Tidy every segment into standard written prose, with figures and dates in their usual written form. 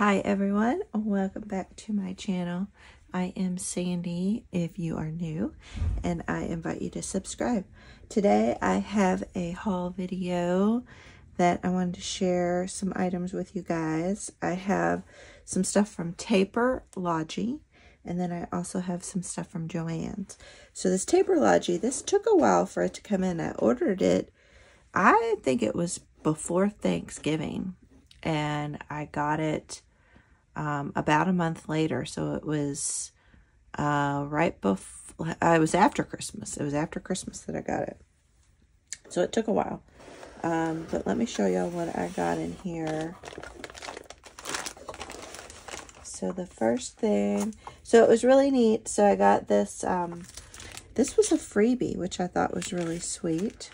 Hi everyone, welcome back to my channel. I am Sandy if you are new, and I invite you to subscribe. Today I have a haul video that I wanted to share some items with you guys. I have some stuff from Taperlogy, and then I also have some stuff from Joann's. So this Taperlogy, this took a while for it to come in. I ordered it, I think it was before Thanksgiving, and I got it about a month later. So it was right before, it was after Christmas. It was after Christmas that I got it. So it took a while. But let me show y'all what I got in here. So the first thing, so it was really neat. So I got this, this was a freebie, which I thought was really sweet.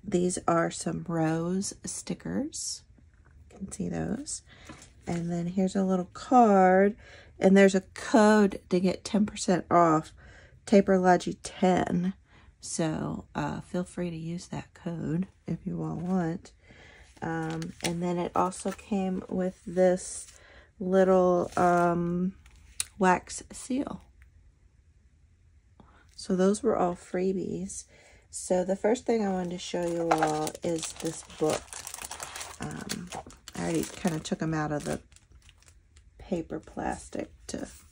These are some rose stickers. You can see those. And then here's a little card. And there's a code to get 10% off, Taperlogy 10. So feel free to use that code if you all want. And then it also came with this little wax seal. So those were all freebies. So the first thing I wanted to show you all is this book. I already kind of took them out of the paper plastic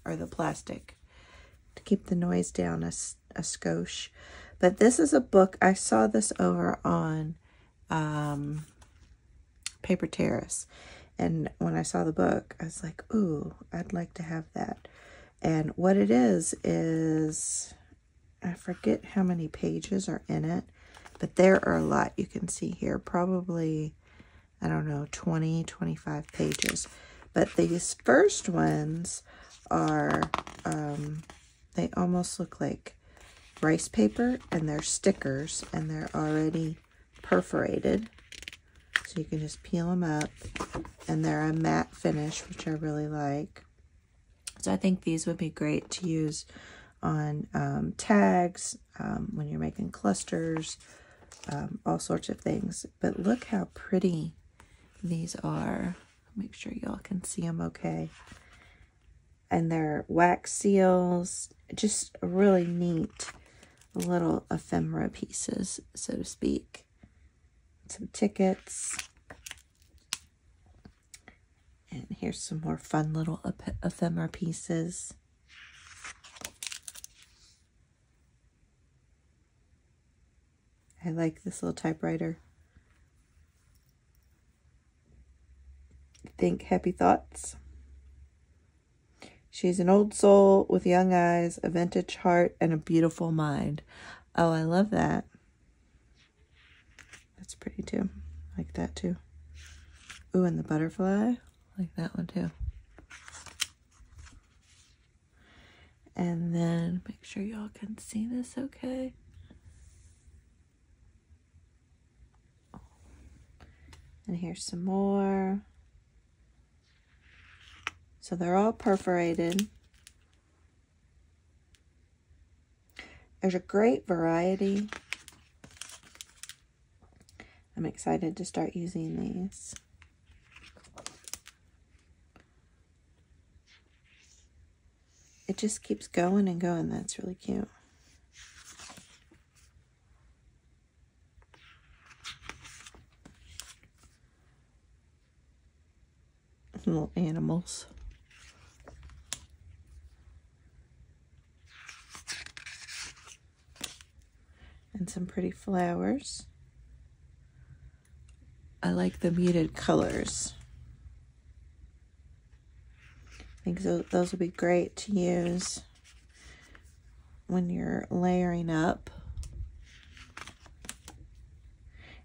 or the plastic to keep the noise down a skosh. But this is a book. I saw this over on Paper Terrace. And when I saw the book, I was like, ooh, I'd like to have that. And what it is I forget how many pages are in it, but there are a lot. You can see here, probably, I don't know, 20, 25 pages. But these first ones are, they almost look like rice paper, and they're stickers, and they're already perforated. So you can just peel them up, and they're a matte finish, which I really like. So I think these would be great to use on tags, when you're making clusters, all sorts of things. But look how pretty these are. Make sure y'all can see them okay. And they're wax seals, just really neat little ephemera pieces, so to speak. Some tickets. And here's some more fun little ephemera pieces. I like this little typewriter. Think happy thoughts. She's an old soul with young eyes, a vintage heart, and a beautiful mind. Oh, I love that. That's pretty too. I like that too. Ooh, and the butterfly. I like that one too. And then make sure y'all can see this okay. And here's some more. So they're all perforated. There's a great variety. I'm excited to start using these. It just keeps going and going. That's really cute. Little animals. And some pretty flowers. I like the muted colors. I think those would be great to use when you're layering up.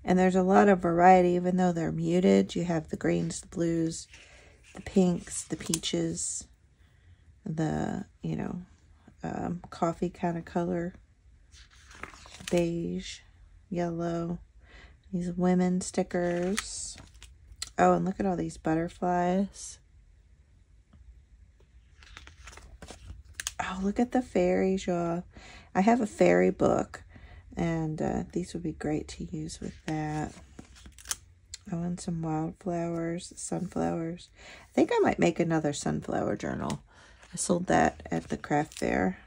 And there's a lot of variety, even though they're muted. You have the greens, the blues, the pinks, the peaches, the, you know, coffee kind of color, beige, yellow, these women stickers. Oh, and look at all these butterflies. Oh, look at the fairies, y'all. I have a fairy book, and these would be great to use with that. Oh, and some wildflowers, sunflowers. I think I might make another sunflower journal. I sold that at the craft fair.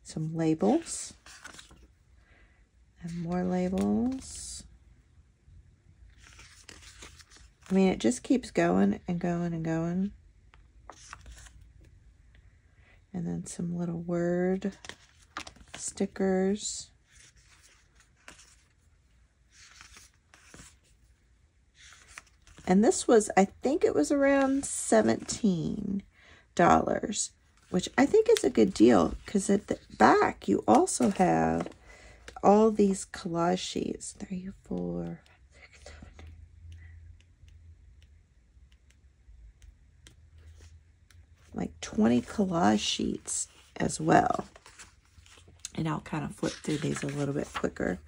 Some labels. And more labels. I mean, it just keeps going and going and going. And then some little word stickers. And this was, I think it was around $17, which I think is a good deal because at the back you also have all these collage sheets. 3, 4, 6, 7, 8. Like 20 collage sheets as well. And I'll kind of flip through these a little bit quicker.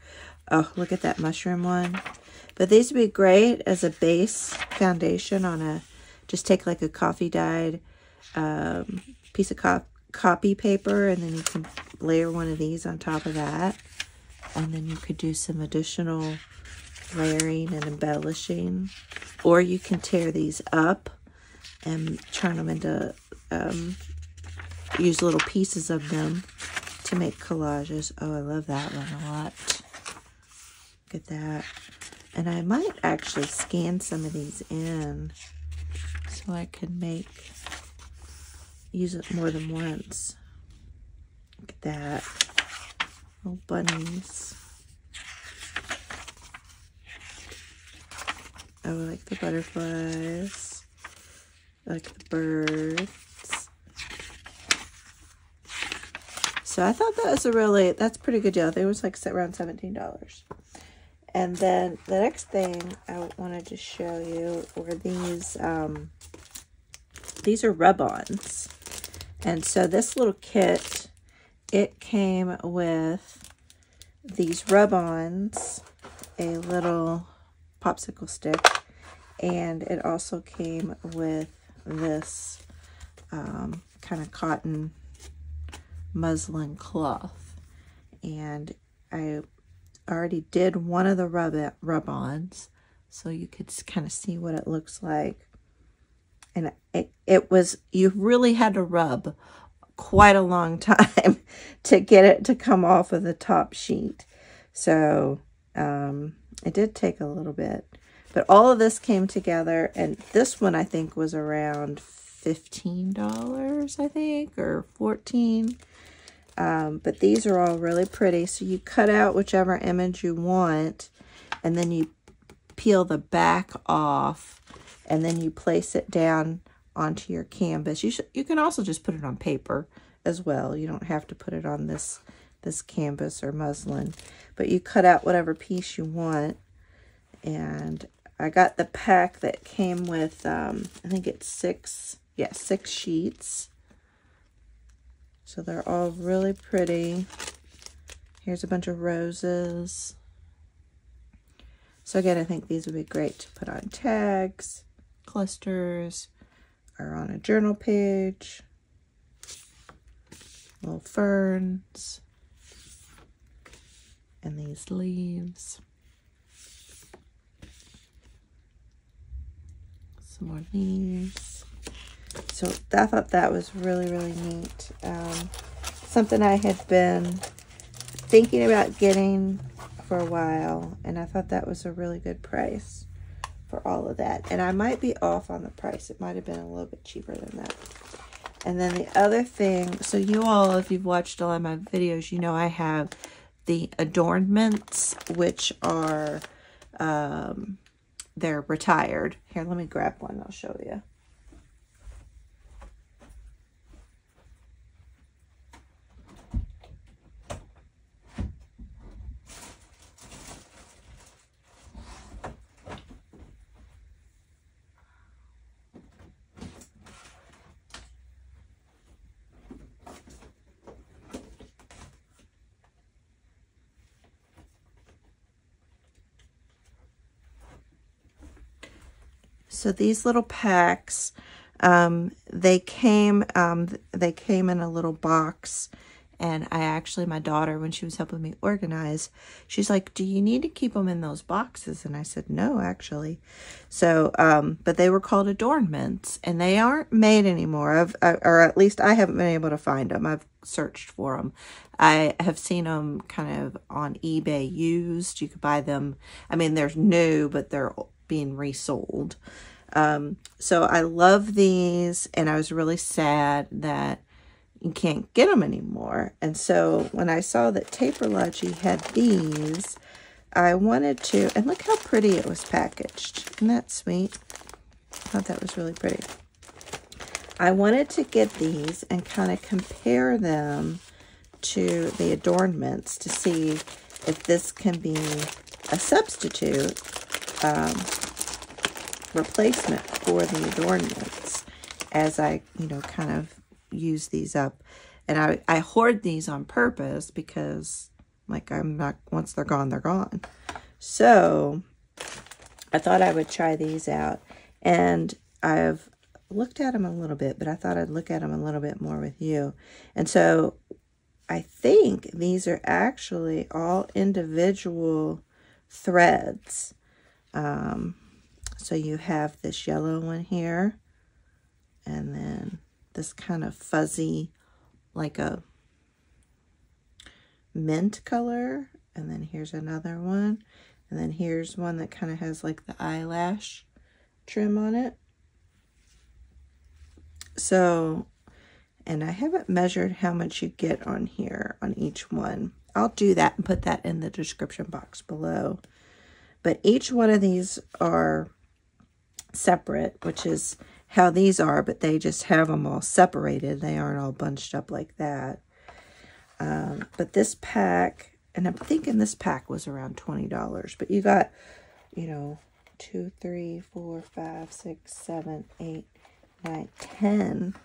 Oh, look at that mushroom one. But these would be great as a base foundation on a, just take like a coffee dyed piece of copy paper, and then you can layer one of these on top of that. And then you could do some additional layering and embellishing. Or you can tear these up and turn them into, use little pieces of them to make collages. Oh, I love that one a lot. Look at that. And I might actually scan some of these in so I can use it more than once. Look at that. Little bunnies. Oh, I like the butterflies. I like the birds. So I thought that was that's a pretty good deal. I think it was like around $17. And then the next thing I wanted to show you were these are rub-ons. And so this little kit, it came with these rub-ons, a little popsicle stick, and it also came with this kind of cotton muslin cloth. And I already did one of the rub-ons, so you could kind of see what it looks like. And it was, you really had to rub quite a long time to get it to come off of the top sheet. So it did take a little bit. But all of this came together, and this one I think was around $15, I think, or $14. But these are all really pretty. So you cut out whichever image you want, and then you peel the back off, and then you place it down onto your canvas. You can also just put it on paper as well. You don't have to put it on this canvas or muslin, but you cut out whatever piece you want. And I got the pack that came with, I think it's 6 sheets. So they're all really pretty. Here's a bunch of roses. So again, I think these would be great to put on tags, clusters, or on a journal page. Little ferns. And these leaves. Some more leaves. So I thought that was really, really neat. Something I had been thinking about getting for a while, and I thought that was a really good price for all of that. And I might be off on the price. It might have been a little bit cheaper than that. And then the other thing, so you all, if you've watched a lot of my videos, you know I have the adornments, which are, they're retired. Here, let me grab one. I'll show you. So these little packs, they came in a little box, And my daughter, when she was helping me organize, she's like, do you need to keep them in those boxes? And I said, no, actually. So, but they were called adornments, and they aren't made anymore. Or at least I haven't been able to find them. I've searched for them. I have seen them kind of on eBay used. You could buy them. I mean, they're new, but they're being resold. So I love these, and I was really sad that you can't get them anymore. And so when I saw that Taperlogy had these, I wanted to, and look how pretty it was packaged. Isn't that sweet? I thought that was really pretty. I wanted to get these and kind of compare them to the adornments to see if this can be a substitute replacement for the adornments as I, kind of use these up. And I hoard these on purpose because, like, I'm not, once they're gone, they're gone. So I thought I would try these out. And I've looked at them a little bit, but I thought I'd look at them a little bit more with you. And so I think these are actually all individual threads. So you have this yellow one here, and then this kind of fuzzy, like a mint color, and then here's another one, and then here's one that kind of has like the eyelash trim on it. So, and I haven't measured how much you get on here on each one. I'll do that and put that in the description box below. But each one of these are separate, which is how these are, but they just have them all separated. They aren't all bunched up like that. But this pack, and I'm thinking this pack was around $20, but you got, 2, 3, 4, 5, 6, 7, 8, 9,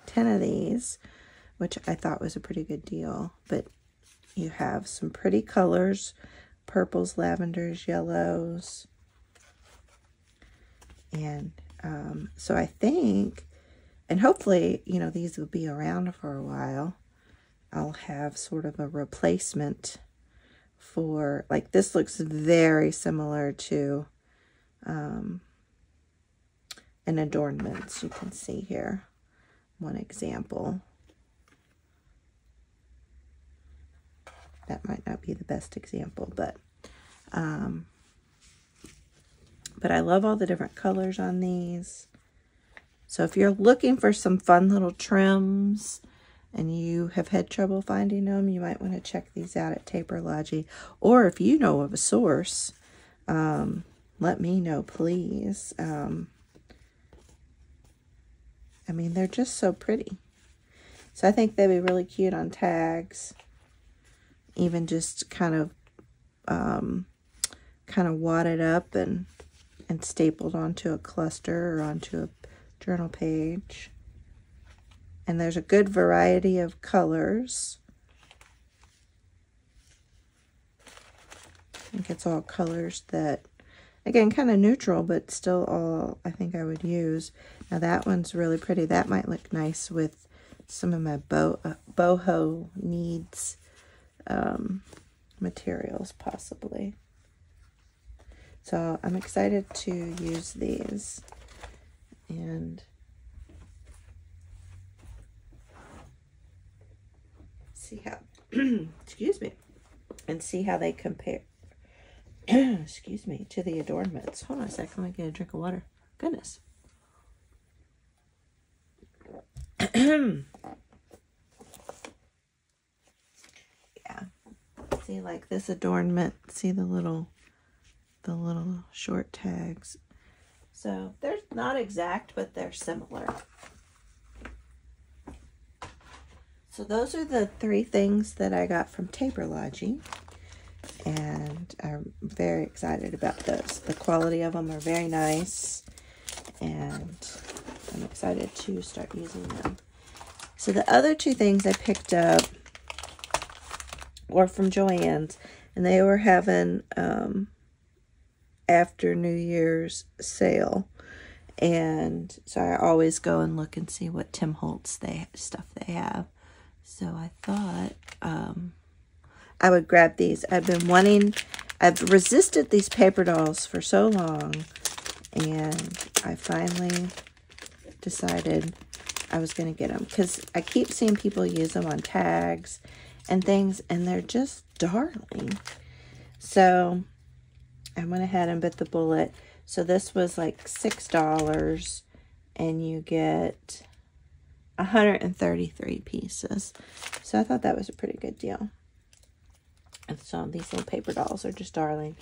10 of these, which I thought was a pretty good deal. But you have some pretty colors, purples, lavenders, yellows. And so I think, and hopefully, these will be around for a while. I'll have sort of a replacement for, like, this looks very similar to an adornments. You can see here one example. That might not be the best example, but I love all the different colors on these. So if you're looking for some fun little trims and you have had trouble finding them, you might want to check these out at Taperlogy. Or if you know of a source, let me know, please. I mean, they're just so pretty. So I think they'd be really cute on tags. Even just kind of wadded up and stapled onto a cluster or onto a journal page. And there's a good variety of colors. I think it's all colors that, again, kind of neutral, but still all I think I would use. Now that one's really pretty. That might look nice with some of my boho needs materials, possibly. So I'm excited to use these and see how, excuse me, and see how they compare, excuse me, to the adornments. Hold on a second, let me get a drink of water. Goodness. Yeah. See, like this adornment, see the little short tags. So they're not exact, but they're similar. So those are the 3 things that I got from Taperlogy, and I'm very excited about those. The quality of them are very nice, and I'm excited to start using them. So the other 2 things I picked up were from Joann's, and they were having after New Year's sale, and so I always go and look and see what Tim Holtz stuff they have. So I thought I would grab these. I've resisted these paper dolls for so long, and I finally decided I was going to get them because I keep seeing people use them on tags and things, and they're just darling. So I went ahead and bit the bullet. So this was like $6, and you get 133 pieces. So I thought that was a pretty good deal. And so these little paper dolls are just darling.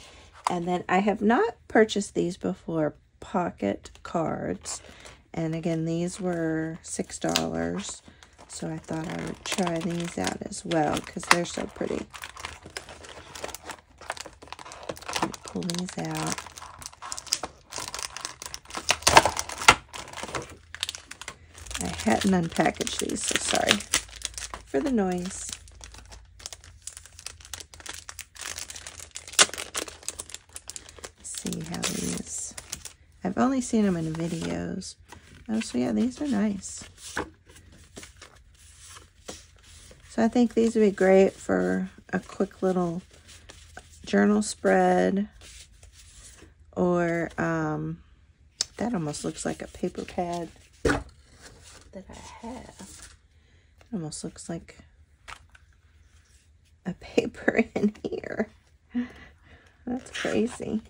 And then I have not purchased these before, pocket cards. And again, these were $6. So I thought I would try these out as well because they're so pretty. Pull these out. I hadn't unpackaged these, so sorry for the noise. Let's see how these... I've only seen them in videos. Oh, so yeah, these are nice. So I think these would be great for a quick little journal spread, or that almost looks like a paper pad that I have. It almost looks like a paper in here. That's crazy.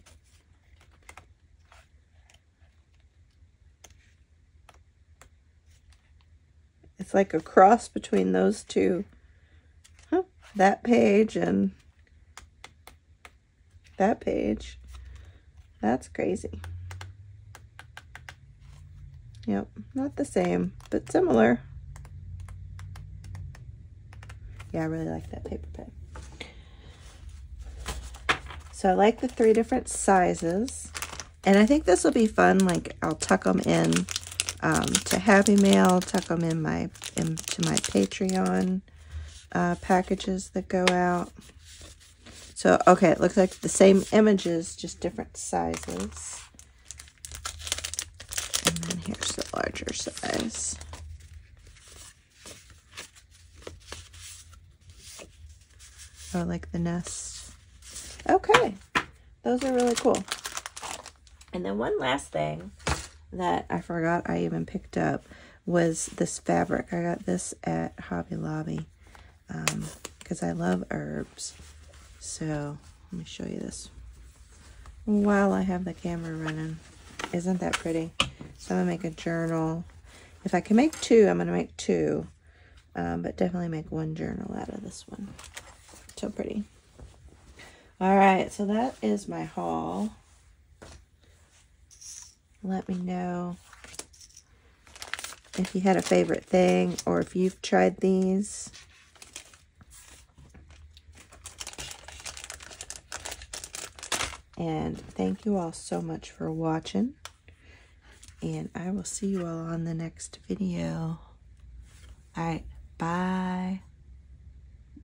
It's like a cross between those two. Huh, that page and that page. That's crazy. Yep, not the same, but similar. Yeah, I really like that paper pen. So I like the 3 different sizes. And I think this will be fun. Like, I'll tuck them in to Happy Mail, tuck them into my Patreon packages that go out. So, okay, it looks like the same images, just different sizes. And then here's the larger size. Oh, like the nest. Okay, those are really cool. And then one last thing that I forgot I even picked up was this fabric. I got this at Hobby Lobby because I love herbs. So let me show you this while I have the camera running. Isn't that pretty? So I'm gonna make a journal. If I can make 2, I'm gonna make 2, but definitely make 1 journal out of this one. So pretty. All right, so that is my haul. Let me know if you had a favorite thing or if you've tried these. And thank you all so much for watching. And I will see you all on the next video. All right, bye.